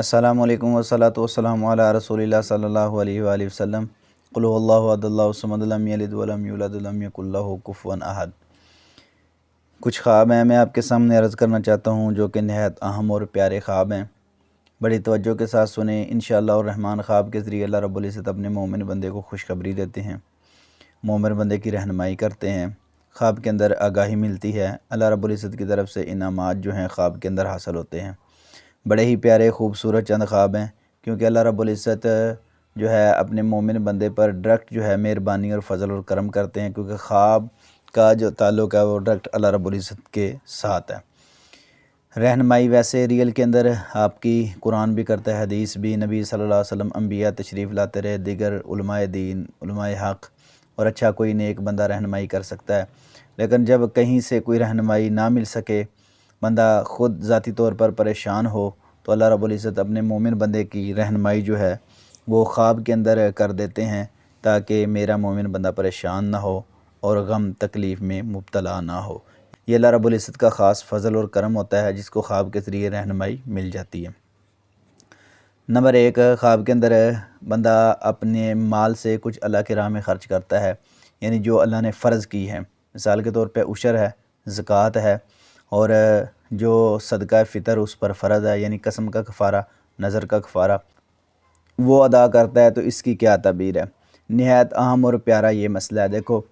अस्सलामुअलैकुम वस्सलातु वस्सलामु अला रसूलिल्लाह सल्लल्लाहु अलैहि वसल्लम। क़ुल हुवल्लाहु अहद अल्लाहु समद लम यलिद वलम यूलद वलम यकुल लहू कुफ़ुवन अहद। कुछ ख्वाब हैं मैं आपके सामने अर्ज़ करना चाहता हूँ जो कि नहायत अहम और प्यारे ख्वाब हैं। बड़ी तवज्जो के साथ सुने। इंशाअल्लाह रहमान ख्वाब के ज़रिए अल्लाह रब्बुल इज़्ज़त अपने मोमिन बंदे को खुशखबरी देते हैं, मोमिन बंदे की रहनुमाई करते हैं। ख्वाब के अंदर आगाही मिलती है, अल्लाह रब्बुल इज़्ज़त की तरफ से इनामात जो हैं ख्वाब के अंदर हासिल होते हैं। बड़े ही प्यारे खूबसूरत चंद ख्वाब हैं, क्योंकि अल्लाह रब्बुल इज़्ज़त जो है अपने मोमिन बंदे पर डायरेक्ट जो है मेहरबानी और फ़ज़ल और करम करते हैं, क्योंकि ख्वाब का जो ताल्लुक़ है वो डायरेक्ट अल्लाह रब्बुल इज़्ज़त के साथ है। रहनुमाई वैसे रियल के अंदर आपकी कुरान भी करता है, हदीस भी, नबी सल्लल्लाहु अलैहि वसल्लम अंबिया तशरीफ़ लाते रहे, दिगर उलमाए दीन, उलमाए हक़ और अच्छा कोई नेक बंदा रहनुमाई कर सकता है। लेकिन जब कहीं से कोई रहनुमाई ना मिल सके, बंदा ख़ुद ज़ाती तौर पर परेशान हो, तो अल्लाह रब्बुल इज़्ज़त अपने मोमिन बंदे की रहनुमाई जो है वो ख्वाब के अंदर कर देते हैं, ताकि मेरा मोमिन बंदा परेशान ना हो और गम तकलीफ़ में मुब्तला ना हो। ये अल्लाह रब्बुल इज़्ज़त का ख़ास फ़ज़ल और करम होता है, जिसको ख्वाब के ज़रिए रहनुमाई मिल जाती है। नंबर एक, ख्वाब के अंदर बंदा अपने माल से कुछ अल्लाह की राह में ख़र्च करता है, यानी जो अल्लाह ने फ़र्ज़ की है। मिसाल के तौर पे उशर है, ज़कात है, और जो सदका फ़ितर उस पर फ़र्ज़ है, यानी कसम का कफ़ारा, नज़र का कफ़ारा, वो अदा करता है। तो इसकी क्या तबीर है? निहायत अहम और प्यारा ये मसला है। देखो,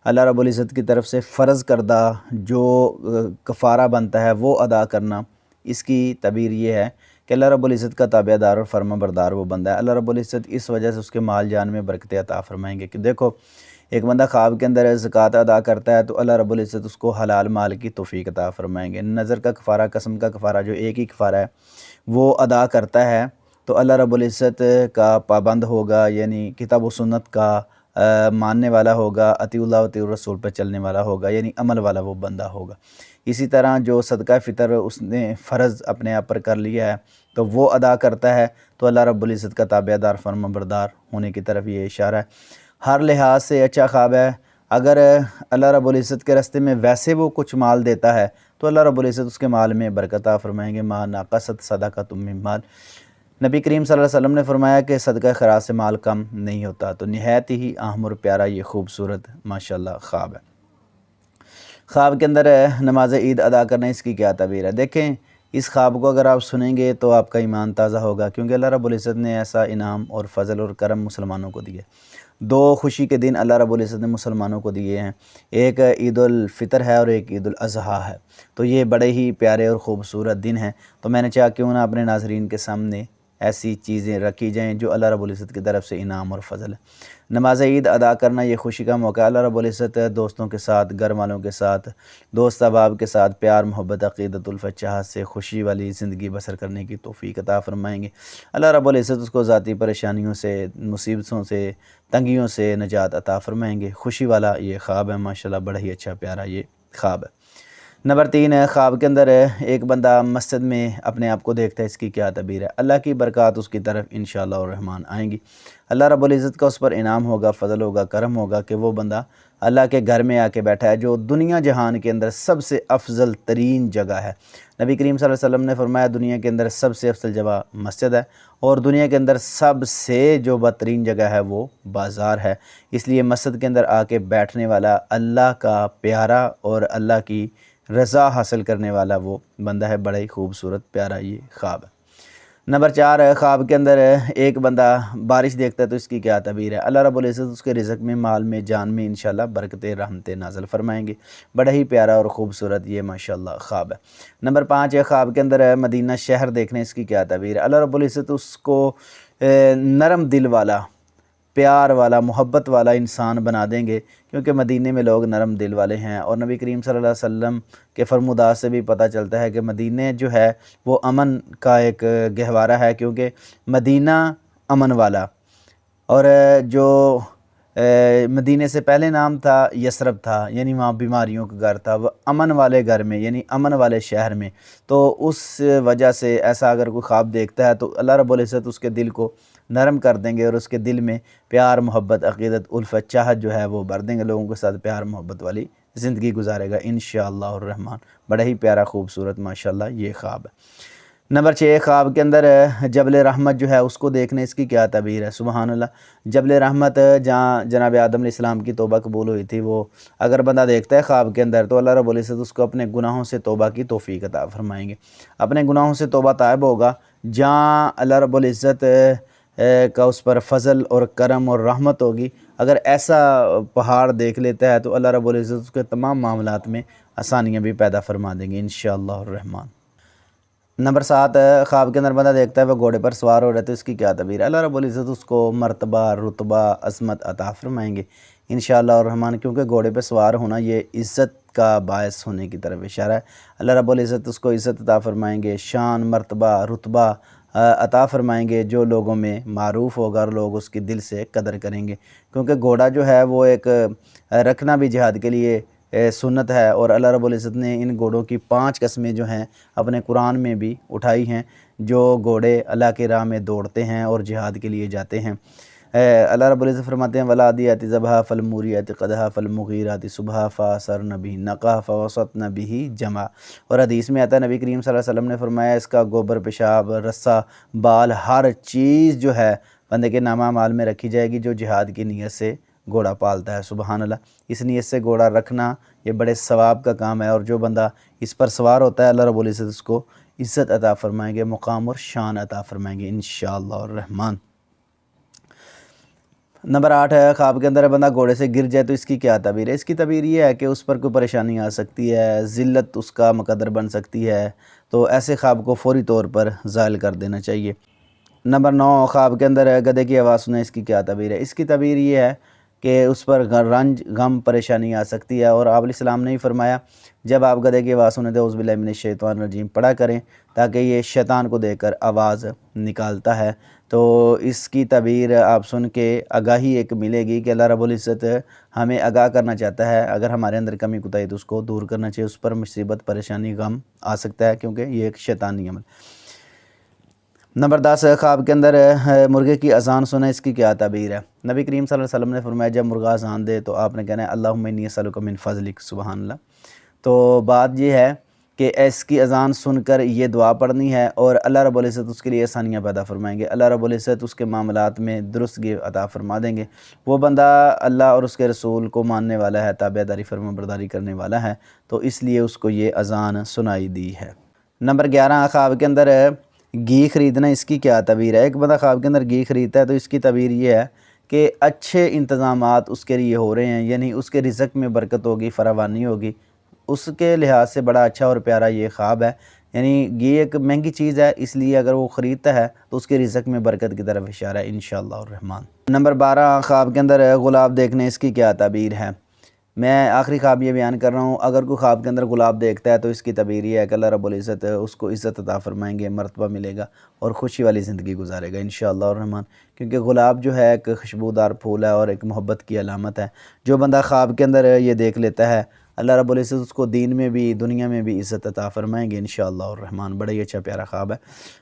अल्लाह रब्बुल इज़्ज़त की तरफ से फ़र्ज़ करदा जो कफ़ारा बनता है वो अदा करना, इसकी तबीर ये है कि अल्लाह रब्बुल इज़्ज़त का ताबेदार और फर्माबरदार वो बंदा है। अल्लाह रब्बुल इज़्ज़त इस वजह से उसके माल जान में बरकतें अता फ़रमाएंगे। कि देखो, एक बंदा ख्वाब के अंदर ज़कात अदा करता है तो अल्लाह रब्बुल इज़्ज़त उसको हलाल माल की तौफ़ीक अता फ़रमाएंगे। नज़र का कफ़ारा, कसम का कफ़ारा, जो एक ही कफ़ारा है वो अदा करता है तो अल्लाह रब्बुल इज़्ज़त का पाबंद होगा, यानी किताब व सुन्नत का मानने वाला होगा, अतीउल्लाह व अतीउर रसूल पर चलने वाला होगा, यानी अमल वाला वो बंदा होगा। इसी तरह जो सदका फ़ितर उसने फ़र्ज़ अपने आप पर कर लिया है तो वो अदा करता है तो अल्लाह रब्बुल इज़्ज़त का ताबेदार फर्माबरदार होने की तरफ ये इशारा है। हर लिहाज से अच्छा ख्वाब है। अगर अल्लाह रब्बुल इज़्ज़त के रास्ते में वैसे वो कुछ माल देता है तो अल्लाह रब्बुल इज़्ज़त उसके माल में बरकत अता फ़रमाएंगे। मा नाक़सत सदक़तुम मिन माल, नबी करीम सल्लल्लाहु अलैहि वसल्लम ने फरमाया कि सदका खैरात से माल कम नहीं होता। तो निहायत ही अहम और प्यारा ये खूबसूरत माशाअल्लाह ख्वाब है। ख्वाब के अंदर नमाज ईद अदा करना, इसकी क्या तबीर है? देखें, इस ख्वाब को अगर आप सुनेंगे तो आपका ईमान ताज़ा होगा, क्योंकि अल्लाह रब्बुल इज़्ज़त ने ऐसा इनाम और फ़ज़ल और करम मुसलमानों को दिए। दो खुशी के दिन अल्लाह रब्बुल इज़्ज़त ने मुसलमानों को दिए हैं, एक ईद उल फ़ितर है और एक ईद उल अज़हा है। तो ये बड़े ही प्यारे और ख़ूबसूरत दिन हैं। तो मैंने चाहा क्यों ना अपने नाज़रीन के सामने ऐसी चीज़ें रखी जाएँ जो अल्लाह रब्बुल इज़्ज़त की तरफ से इनाम और फ़ज़ल है। नमाज ईद अदा करना ये खुशी का मौका है। अल्लाह रब्बुल इज़्ज़त दोस्तों के साथ, घर वालों के साथ, दोस्त अहबाब के साथ प्यार, मोहब्बत, अक़ीदत, उल्फ़त, चाहत से खुशी वाली ज़िंदगी बसर करने की तौफ़ीक अता फ़रमाएंगे। अल्लाह रब्बुल इज़्ज़त उसको ज़ाती परेशानियों से, मुसीबतों से, तंगियों से निजात अता फ़रमाएंगे। खुशी वाला ये ख्वाब है माशाअल्लाह, बड़ा ही अच्छा प्यारा ये ख्वाब है। नंबर 3 है, ख्वाब के अंदर एक बंदा मस्जिद में अपने आप को देखता है, इसकी क्या तबीर है? अल्लाह की बरक़ात उसकी तरफ इंशाअल्लाह और रहमान आएंगी। अल्लाह रब्बुल इज़्ज़त का उस पर इनाम होगा, फ़ज़ल होगा, करम होगा कि वो बंदा अल्लाह के घर में आके बैठा है, जो दुनिया जहान के अंदर सबसे अफजल तरीन जगह है। नबी करीम सल्लल्लाहु अलैहि वसल्लम ने फरमाया, दुनिया के अंदर सबसे अफजल जगह मस्जिद है और दुनिया के अंदर सबसे जो बदतरीन जगह है वो बाज़ार है। इसलिए मस्जिद के अंदर आके बैठने वाला अल्लाह का प्यारा और अल्लाह की रज़ा हासिल करने वाला वो बंदा है। बड़ा ही खूबसूरत प्यारा ये ख्वाब है। नंबर 4 है, ख्वाब के अंदर एक बंदा बारिश देखता है तो इसकी क्या तबीर है? अल्लाह रब्बुल इज़्ज़त उसके रिज़्क़ में, माल में, जान में इंशाअल्लाह बरकतें, रहमतें नाज़िल फरमाएंगे। बड़ा ही प्यारा और ख़ूबसूरत ये माशाअल्लाह ख्वाब है। नंबर 5 है, ख्वाब के अंदर मदीना शहर देखने, इसकी क्या तबीर है? अल्लाह रब्बुल इज़्ज़त उसको नरम दिल वाला, प्यार वाला, मोहब्बत वाला इंसान बना देंगे, क्योंकि मदीने में लोग नरम दिल वाले हैं। और नबी करीम सल्लल्लाहु अलैहि वसल्लम के फरमुदात से भी पता चलता है कि मदीने जो है वो अमन का एक गहवारा है, क्योंकि मदीना अमन वाला, और जो मदीने से पहले नाम था यसरब था, यानी वहाँ बीमारियों का घर था। वह अमन वाले घर में, यानी अमन वाले शहर में। तो उस वजह से ऐसा अगर कोई ख्वाब देखता है तो अल्लाह रब्बुल इज़्ज़त उसके दिल को नरम कर देंगे और उसके दिल में प्यार, मोहब्बत, अक़ीदत, उल्फ़त, चाहत जो है वो भर देंगे। लोगों के साथ प्यार मोहब्बत वाली ज़िंदगी गुजारेगा इंशाअल्लाह रहमान। बड़ा ही प्यारा खूबसूरत माशाअल्लाह ये ख्वाब है। नंबर 6, ख्वाब के अंदर जबल रहमत जो है उसको देखने, इसकी क्या तबीर है। सुबहान अल्लाह। जबल रहमत जहाँ जनाब आदम अलैहिस्सलाम की तौबा कबूल हुई थी, वो अगर बंदा देखता है ख्वाब के अंदर तो अल्लाह रब्बुल इज़्ज़त उसको अपने गुनाहों से तौबा की तौफीक अता फरमाएंगे। अपने गुनाहों से तौबा तायब होगा, जहाँ अल्लाह रब्बुल इज़्ज़त का उस पर फ़ज़ल और करम और रहमत होगी। अगर ऐसा पहाड़ देख लेता है तो अल्लाह रब्बुल इज़्ज़त उसके तमाम मामलात में आसानियाँ भी पैदा फरमा देंगे इंशाअल्लाह रहमान। नंबर 7, ख्वाब के अंदर बंदा देखता है वह घोड़े पर सवार हो रहे तो इसकी क्या तबीर है। अल्लाह रब्बुल इज़्ज़त उसको मर्तबा, रुतबा, अज़मत अता फरमाएंगे इंशाअल्लाह रहमान, क्योंकि घोड़े पर सवार होना ये इज़्ज़त का बायस होने की तरफ इशारा है। अल्लाह रब्बुल इज़्ज़त उसको इज़्ज़त अता फरमाएंगे, शान, मर्तबा, रुतबा अता फरमाएंगे, जो लोगों में मारूफ़ होगा और लोग उसकी दिल से कदर करेंगे। क्योंकि घोड़ा जो है वो एक रखना भी जिहाद के लिए सुन्नत है, और अल्लाह रब्बुल इज़्ज़त ने इन घोड़ों की 5 कस्में जो हैं अपने कुरान में भी उठाई हैं, जो घोड़े अल्लाह की राह में दौड़ते हैं और जिहाद के लिए जाते हैं। अल्लाह रब्बुल इज़्ज़त फरमाते हैं वलादियाति ज़बहा फलमुरियाति क़दहा फलमुग़ीराति सुबहा फ़असरन बिही नक़ा फ़वसतन बिही जमा। और हदीस में आता है, नबी करीम सल्लल्लाहु अलैहि वसल्लम ने फरमाया, इसका गोबर, पेशाब, रस्सा, बाल, हर चीज़ जो है बंदे के नामा माल में रखी जाएगी जो जिहाद की नीयत से घोड़ा पालता है। सुबहान अल्लाह। इस नीयत से घोड़ा रखना ये बड़े सवाब का काम है, और जो बंदा इस पर सवार होता है अल्लाह रब्बुल इज़्ज़त उसको इज़्ज़त अता फरमाएंगे, मुकाम और शान अता फरमाएंगे इंशाअल्लाह रहमान। नंबर 8 है, ख्वाब के अंदर बंदा घोड़े से गिर जाए तो इसकी क्या तबीर है। इसकी तबीर ये है कि उस पर कोई परेशानी आ सकती है, ज़िल्लत उसका मुकद्दर बन सकती है, तो ऐसे ख्वाब को फ़ौरी तौर पर ज़ाइल कर देना चाहिए। नंबर 9, ख्वाब के अंदर गधे की आवाज़ सुने, इसकी क्या तबीर है। इसकी तबीर ये है कि उस पर रंज, गम, परेशानी आ सकती है, और आप अलैहिस्सलाम ने ही फरमाया, जब आप गधे की आवाज़ सुने तो औज़ु बिल्लाहि मिनश शैतानिर रजीम पढ़ा करें, ताकि ये शैतान को देखकर आवाज़ निकालता है। तो इसकी तबीर आप सुन के आगाही एक मिलेगी कि अल्लाह रब्बुल इज़्ज़त हमें आगाह करना चाहता है, अगर हमारे अंदर कमी कुताही तो उसको दूर करना चाहिए, उस पर मुसीबत, परेशानी, गम आ सकता है, क्योंकि ये एक शैतानी अमल। नंबर 10, ख्वाब के अंदर मुर्गे की अज़ान सुना, इसकी क्या तबीर है। नबी करीम सल्लल्लाहु अलैहि वसल्लम ने फरमाया, जब मुर्गा अज़ान दे तो आपने कहना है अल्लाहुम्मा इन्नी अस्अलुका मिन फ़ज़लिक। सुबहान अल्लाह। तो बात ये है कि इसकी अज़ान सुनकर ये दुआ पढ़नी है, और अल्लाह रब्बुल इज़्ज़त उसके लिए आसानियाँ पैदा फरमाएंगे। अल्लाह रब्बुल इज़्ज़त उसके मामलात में दुरुस्तगी अता फरमा देंगे। वो बंदा अल्लाह और उसके रसूल को मानने वाला है, ताबेदारी फरमाबरदारी करने वाला है, तो इसलिए उसको ये अज़ान सुनाई दी है। नंबर 11, ख्वाब के अंदर घी ख़रीदना, इसकी क्या तबीर है। एक बंदा ख्वाब के अंदर घी ख़रीदता है तो इसकी तबीर ये है कि अच्छे इंतज़ामात उसके लिए हो रहे हैं, यानी उसके रिज़्क़ में बरकत होगी, फरावानी होगी, उसके लिहाज से बड़ा अच्छा और प्यारा ये ख्वाब है। यानी घी एक महंगी चीज़ है, इसलिए अगर वो ख़रीदता है तो उसके रिज़्क़ में बरकत की तरफ इशारा है इंशाअल्लाह रहमान। नंबर 12, ख्वाब के अंदर गुलाब देखने, इसकी क्या तबीर है। मैं आखिरी ख्वाब ये बयान कर रहा हूँ, अगर कोई ख्वाब के अंदर गुलाब देखता है तो इसकी तबीर ये है कि अल्लाह रब्बुल इज़्ज़त उसको इज़्ज़त अता फरमाएंगे, मर्तबा मिलेगा और खुशी वाली ज़िंदगी गुजारेगा इंशाअल्लाह रहमान। क्योंकि गुलाब जो है एक खुशबूदार फूल है और एक मोहब्बत की अलामत है। जो बंदा ख्वाब के अंदर ये देख लेता है, अल्लाह रब्बुल इज़्ज़त उसको दीन में भी, दुनिया में भी इज़्ज़त अता फरमाएंगे इंशाअल्लाह रहमान। बड़ा ही अच्छा प्यारा ख्वाब है।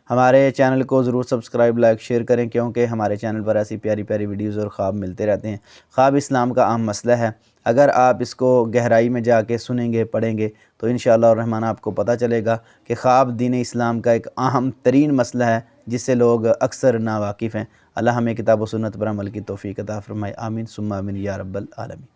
हमारे चैनल को ज़रूर सब्सक्राइब, लाइक, शेयर करें, क्योंकि हमारे चैनल पर ऐसी प्यारी प्यारी वीडियोज़ और ख्वाब मिलते रहते हैं। ख्वाब इस्लाम का अहम मसला है, अगर आप इसको गहराई में जाके सुनेंगे, पढ़ेंगे तो इंशाअल्लाह रहमान आपको पता चलेगा कि ख्वाब दीन इस्लाम का एक अहम तरीन मसला है, जिससे लोग अक्सर नावाकिफ़ हैं। अल्लाह हमें किताब व सुन्नत पर अमल की तौफ़ीक़ अता फ़रमाए। आमीन सुम्मा आमीन या रब्बल आलमीन।